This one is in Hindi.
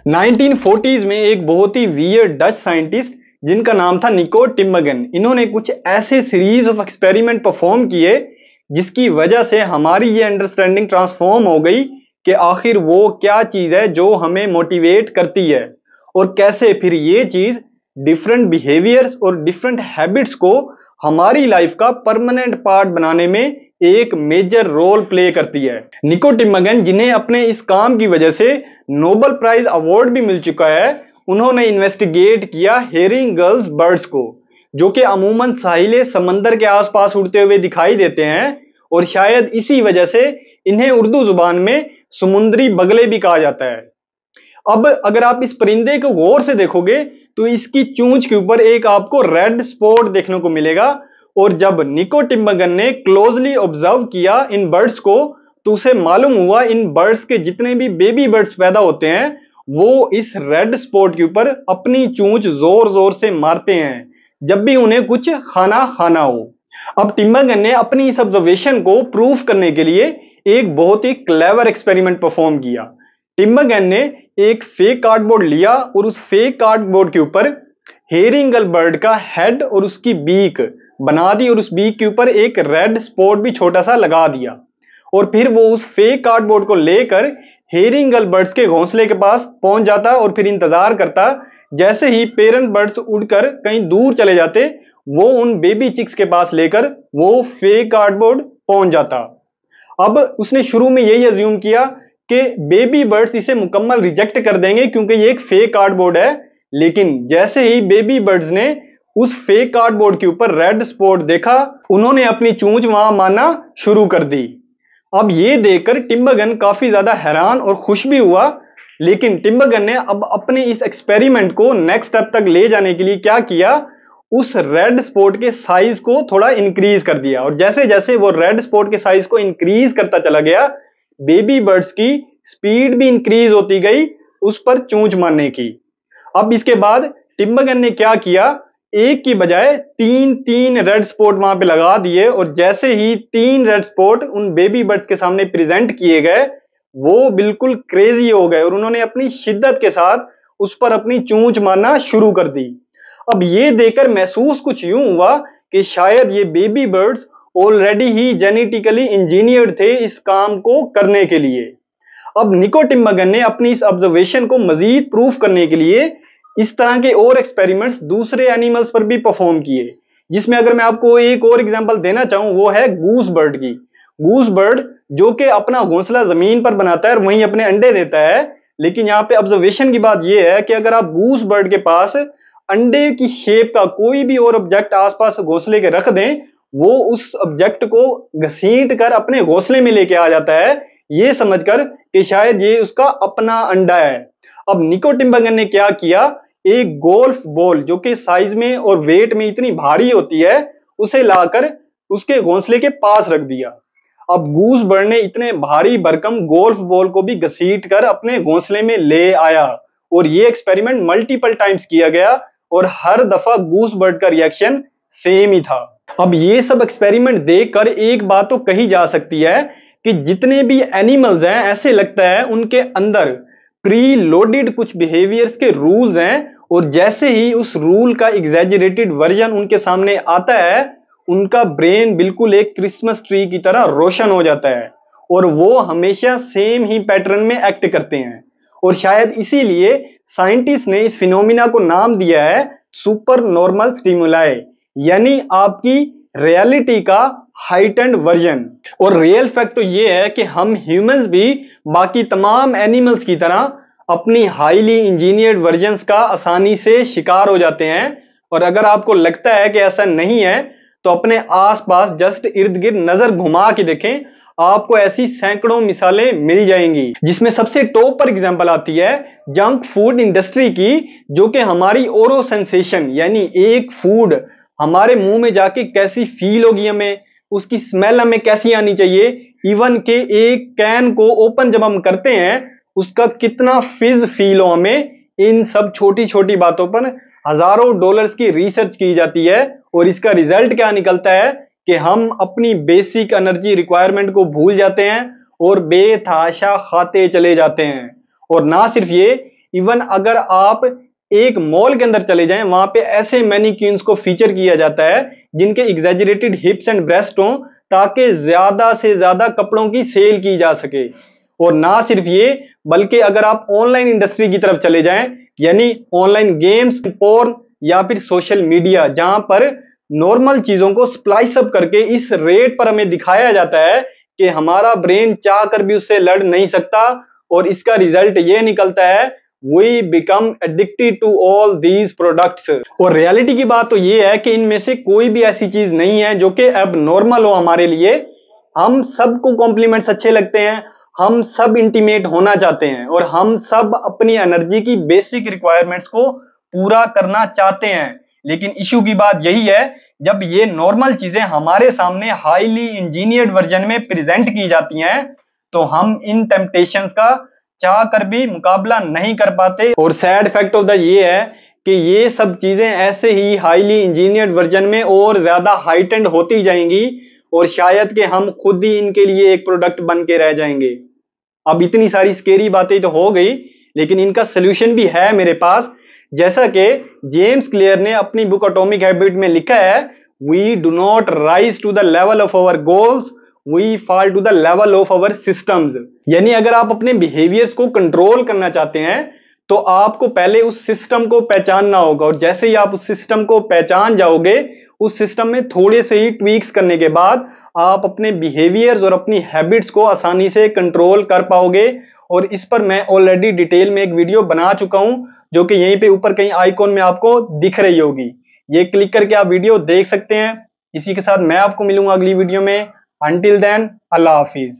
1940s में एक बहुत ही वियर्ड डच साइंटिस्ट जिनका नाम था निको टिम्मगन, इन्होंने कुछ ऐसे सीरीज ऑफ एक्सपेरिमेंट परफॉर्म किए जिसकी वजह से हमारी ये अंडरस्टैंडिंग ट्रांसफॉर्म हो गई कि आखिर वो क्या चीज है जो हमें मोटिवेट करती है और कैसे फिर ये चीज डिफरेंट बिहेवियर्स और डिफरेंट हैबिट्स को हमारी लाइफ का परमानेंट पार्ट बनाने में एक मेजर रोल प्ले करती है। निको टिम्मगन, जिन्हें अपने इस काम की वजह से नोबेल प्राइज अवार्ड भी मिल चुका है, उन्होंने इन्वेस्टिगेट किया हेरिंग गर्ल्स बर्ड्स को, जो कि अमूमन साहिल समंदर के आसपास उड़ते हुए दिखाई देते हैं और शायद इसी वजह से इन्हें उर्दू जुबान में समुद्री बगले भी कहा जाता है। अब अगर आप इस परिंदे को गौर से देखोगे तो इसकी चोंच के ऊपर एक आपको रेड स्पॉट देखने को मिलेगा और जब निको टिम्मगन ने क्लोजली ऑब्जर्व किया इन बर्ड्स को तो उसे मालूम हुआ इन बर्ड्स के जितने भी बेबी बर्ड्स पैदा होते हैं वो इस रेड स्पॉट के ऊपर अपनी चोंच जोर जोर से मारते हैं जब भी उन्हें कुछ खाना हो। अब टिम्मगन ने अपनी इस ऑब्जर्वेशन को प्रूफ करने के लिए एक बहुत ही क्लेवर एक्सपेरिमेंट परफॉर्म किया। टिम्मगन ने एक फेक कार्डबोर्ड लिया और उस फेक कार्डबोर्ड के ऊपर हेरिंग गर्ल बर्ड का हेड और उसकी बीक बना दी और उस बीक के ऊपर एक रेड स्पॉट भी छोटा सा लगा दिया और फिर वो उस फेक कार्डबोर्ड को लेकर हेरिंग गर्ल बर्ड्स के घोंसले के पास पहुंच जाता और फिर इंतजार करता। जैसे ही पेरेंट बर्ड्स उड़कर कहीं दूर चले जाते वो उन बेबी चिक्स के पास लेकर वो फेक कार्डबोर्ड पहुंच जाता। अब उसने शुरू में यही अज्यूम किया कि बेबी बर्ड्स इसे मुकम्मल रिजेक्ट कर देंगे क्योंकि ये एक फेक कार्डबोर्ड है, लेकिन जैसे ही बेबी बर्ड्स ने उस फेक कार्डबोर्ड के ऊपर रेड स्पॉट देखा उन्होंने अपनी चोंच वहां मारना शुरू कर दी। अब ये देखकर टिम्मगन काफी ज्यादा हैरान और खुश भी हुआ, लेकिन टिम्मगन ने अब अपने इस एक्सपेरिमेंट को नेक्स्ट स्टेप तक ले जाने के लिए क्या किया, उस रेड स्पॉट के साइज को थोड़ा इंक्रीज कर दिया और जैसे जैसे वो रेड स्पॉट के साइज को इंक्रीज करता चला गया बेबी बर्ड्स की स्पीड भी इंक्रीज होती गई उस पर चोंच मारने की। अब इसके बाद टिम्मगन ने क्या किया, एक की बजाय तीन रेड स्पॉट वहां पे लगा दिए और जैसे ही 3 रेड स्पॉट उन बेबी बर्ड्स के सामने प्रेजेंट किए गए वो बिल्कुल क्रेजी हो गए और उन्होंने अपनी शिद्दत के साथ उस पर अपनी चोंच मारना शुरू कर दी। अब ये देखकर महसूस कुछ यूं हुआ कि शायद ये बेबी बर्ड्स ऑलरेडी ही जेनेटिकली इंजीनियर्ड थे इस काम को करने के लिए। अब निको टिम्मगन ने अपनी इस ऑब्जर्वेशन को मजीद प्रूफ करने के लिए इस तरह के और एक्सपेरिमेंट्स दूसरे एनिमल्स पर भी परफॉर्म किए, जिसमें अगर मैं आपको एक और एग्जांपल देना चाहूं वो है गूस बर्ड की। गूस बर्ड जो कि अपना घोंसला जमीन पर बनाता है और वहीं अपने अंडे देता है, लेकिन यहाँ पे ऑब्जर्वेशन की बात यह है कि अगर आप गूस बर्ड के पास अंडे की शेप का कोई भी और ऑब्जेक्ट आसपास घोंसले के रख दें वो उस ऑब्जेक्ट को घसीट कर अपने घोंसले में लेके आ जाता है ये समझकर कि शायद ये उसका अपना अंडा है। अब निको टिम्मगन ने क्या किया, एक गोल्फ बॉल जो कि साइज में और वेट में इतनी भारी होती है उसे लाकर उसके घोंसले के पास रख दिया। अब गूस बर्ड ने इतने भारी भरकम गोल्फ बॉल को भी घसीट कर अपने घोंसले में ले आया और ये एक्सपेरिमेंट मल्टीपल टाइम्स किया गया और हर दफा गूस बर्ड का रिएक्शन सेम ही था। अब ये सब एक्सपेरिमेंट देखकर एक बात तो कही जा सकती है कि जितने भी एनिमल्स हैं ऐसे लगता है उनके अंदर प्री लोडेड कुछ बिहेवियर्स के रूल्स हैं और जैसे ही उस रूल का एग्जैजरेटेड वर्जन उनके सामने आता है उनका ब्रेन बिल्कुल एक क्रिसमस ट्री की तरह रोशन हो जाता है और वो हमेशा सेम ही पैटर्न में एक्ट करते हैं। और शायद इसीलिए साइंटिस्ट ने इस फिनोमिना को नाम दिया है सुपर नॉर्मल स्टिमुलाई, यानी आपकी रियलिटी का हाइटेंड वर्जन। और रियल फैक्ट तो ये है कि हम ह्यूमंस भी बाकी तमाम एनिमल्स की तरह अपनी हाईली इंजीनियर्ड वर्जन्स का आसानी से शिकार हो जाते हैं। और अगर आपको लगता है कि ऐसा नहीं है तो अपने आसपास जस्ट इर्द गिर्द नजर घुमा के देखें, आपको ऐसी सैकड़ों मिसालें मिल जाएंगी, जिसमें सबसे टॉप पर एग्जांपल आती है जंक फूड इंडस्ट्री की, जो कि हमारी ओरो सेंसेशन यानी एक फूड हमारे मुंह में जाके कैसी फील होगी, हमें उसकी स्मेल हमें कैसी आनी चाहिए, इवन के एक कैन को ओपन जब हम करते हैं उसका कितना फिज फील हो हमें, इन सब छोटी छोटी बातों पर हजारों डॉलर्स की रिसर्च की जाती है और इसका रिजल्ट क्या निकलता है कि हम अपनी बेसिक एनर्जी रिक्वायरमेंट को भूल जाते हैं और बेतहाशा खाते चले जाते हैं। और ना सिर्फ ये, इवन अगर आप एक मॉल के अंदर चले जाएं, वहां पे ऐसे मैनिक्यून्स को फीचर किया जाता है जिनके एग्जैजरेटेड हिप्स एंड ब्रेस्ट हों, ताकि ज्यादा से ज्यादा कपड़ों की सेल की जा सके। और ना सिर्फ ये, बल्कि अगर आप ऑनलाइन इंडस्ट्री की तरफ चले जाएं, यानी ऑनलाइन गेम्स, पोर्न या फिर सोशल मीडिया, जहां पर नॉर्मल चीजों को स्प्लाइस अप करके इस रेट पर हमें दिखाया जाता है कि हमारा ब्रेन चाह कर भी उससे लड़ नहीं सकता, और इसका रिजल्ट ये निकलता है we become addicted to all these products। और रियलिटी की बात तो ये है कि इनमें से कोई भी ऐसी चीज नहीं है जो कि अब नॉर्मल हो हमारे लिए। हम सबको कॉम्प्लीमेंट्स अच्छे लगते हैं, हम सब इंटीमेट होना चाहते हैं, और हम सब अपनी एनर्जी की बेसिक रिक्वायरमेंट्स को पूरा करना चाहते हैं। लेकिन इशू की बात यही है, जब ये नॉर्मल चीजें हमारे सामने हाईली इंजीनियर्ड वर्जन में प्रेजेंट की जाती हैं, तो हम इन टेम्पटेशंस का चाह कर भी मुकाबला नहीं कर पाते। और सैड फैक्ट ऑफ द ये है कि ये सब चीजें ऐसे ही हाईली इंजीनियर्ड वर्जन में और ज्यादा हाइटेंड होती जाएंगी, और शायद कि हम खुद ही इनके लिए एक प्रोडक्ट बन के रह जाएंगे। अब इतनी सारी स्केरी बातें तो हो गई, लेकिन इनका सोल्यूशन भी है मेरे पास। जैसा कि जेम्स क्लियर ने अपनी बुक एटॉमिक हैबिट में लिखा है, we do not rise to the level of our goals, we fall to the level of our systems. यानी अगर आप अपने बिहेवियर्स को कंट्रोल करना चाहते हैं, तो आपको पहले उस सिस्टम को पहचानना होगा, और जैसे ही आप उस सिस्टम को पहचान जाओगे, उस सिस्टम में थोड़े से ही ट्वीक्स करने के बाद आप अपने बिहेवियर्स और अपनी हैबिट्स को आसानी से कंट्रोल कर पाओगे। और इस पर मैं ऑलरेडी डिटेल में एक वीडियो बना चुका हूं, जो कि यहीं पे ऊपर कहीं आइकॉन में आपको दिख रही होगी, ये क्लिक करके आप वीडियो देख सकते हैं। इसी के साथ मैं आपको मिलूंगा अगली वीडियो में। Until then, Allah Hafiz।